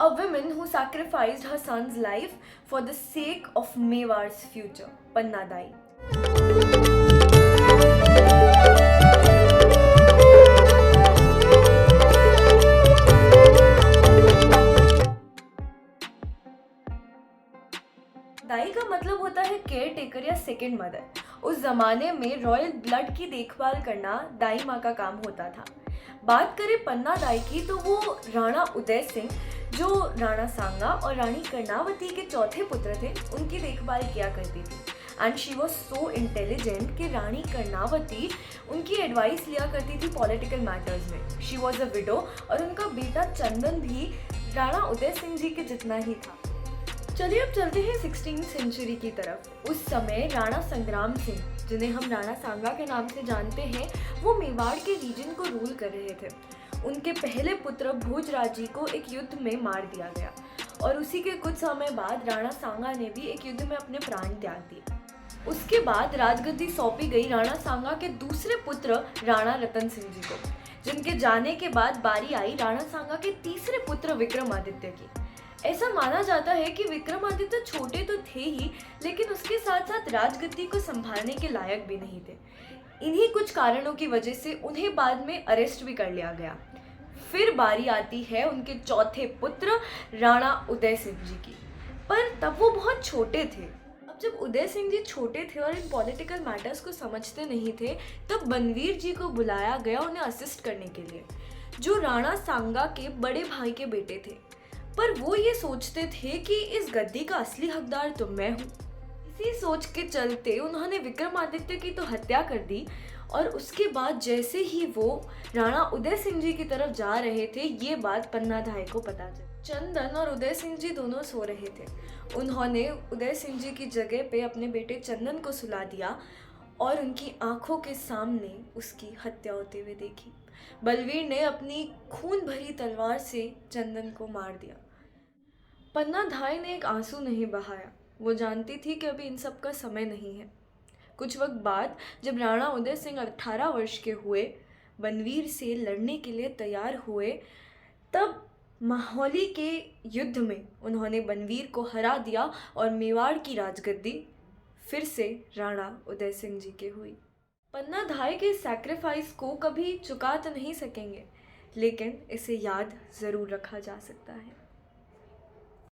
A woman who sacrificed her son's life for the sake of Mewar's future, Panna Dai. दाई का मतलब होता है care taker या second mother. उस जमाने में रॉयल ब्लड की देखभाल करना दाई माँ का काम होता था। बात करें पन्ना दाई की तो वो राणा उदय सिंह, जो राणा सांगा और रानी कर्णावती के चौथे पुत्र थे, उनकी देखभाल किया करती थी। And she was so intelligent कि रानी कर्णावती उनकी एडवाइस लिया करती थी पॉलिटिकल मैटर्स में। शी वॉज अ विडो और उनका बेटा चंदन भी राणा उदय सिंह जी के जितना ही था। चलिए अब चलते हैं 16वीं सेंचुरी की तरफ। उस समय राणा संग्राम सिंह, जिन्हें हम राणा सांगा के नाम से जानते हैं, वो मेवाड़ के रीजन को रूल कर रहे थे। उनके पहले पुत्र भोजराज जी को एक युद्ध में मार दिया गया और उसी के कुछ समय बाद राणा सांगा ने भी एक युद्ध में अपने प्राण त्याग दिए। उसके बाद राजगद्दी सौंपी गई राणा सांगा के दूसरे पुत्र राणा रतन सिंह जी को, जिनके जाने के बाद बारी आई राणा सांगा के तीसरे पुत्र विक्रमादित्य की। ऐसा माना जाता है कि विक्रमादित्य छोटे तो थे ही, लेकिन उसके साथ साथ राजगद्दी को संभालने के लायक भी नहीं थे। इन्हीं कुछ कारणों की वजह से उन्हें बाद में अरेस्ट भी कर लिया गया। फिर बारी आती है उनके चौथे पुत्र राणा उदय सिंह जी की, पर तब वो बहुत छोटे थे। अब जब उदय सिंह जी छोटे थे और इन पॉलिटिकल मैटर्स को समझते नहीं थे, तब बनवीर जी को बुलाया गया उन्हें असिस्ट करने के लिए, जो राणा सांगा के बड़े भाई के बेटे थे। पर वो ये सोचते थे कि इस गद्दी का असली हकदार तो मैं हूँ। इसी सोच के चलते उन्होंने विक्रमादित्य की तो हत्या कर दी और उसके बाद जैसे ही वो राणा उदय सिंह जी की तरफ जा रहे थे, ये बात पन्ना दाई को पता चली। चंदन और उदय सिंह जी दोनों सो रहे थे। उन्होंने उदय सिंह जी की जगह पे अपने बेटे चंदन को सुला दिया और उनकी आंखों के सामने उसकी हत्या होते हुए देखी। बलवीर ने अपनी खून भरी तलवार से चंदन को मार दिया। पन्ना दाई ने एक आंसू नहीं बहाया। वो जानती थी कि अभी इन सब का समय नहीं है। कुछ वक्त बाद जब राणा उदय सिंह 18 वर्ष के हुए, बनवीर से लड़ने के लिए तैयार हुए, तब माहौली के युद्ध में उन्होंने बनवीर को हरा दिया और मेवाड़ की राजगद्दी फिर से राणा उदय सिंह जी के हुई। पन्ना दाई के सैक्रिफाइस को कभी चुका तो नहीं सकेंगे, लेकिन इसे याद ज़रूर रखा जा सकता है।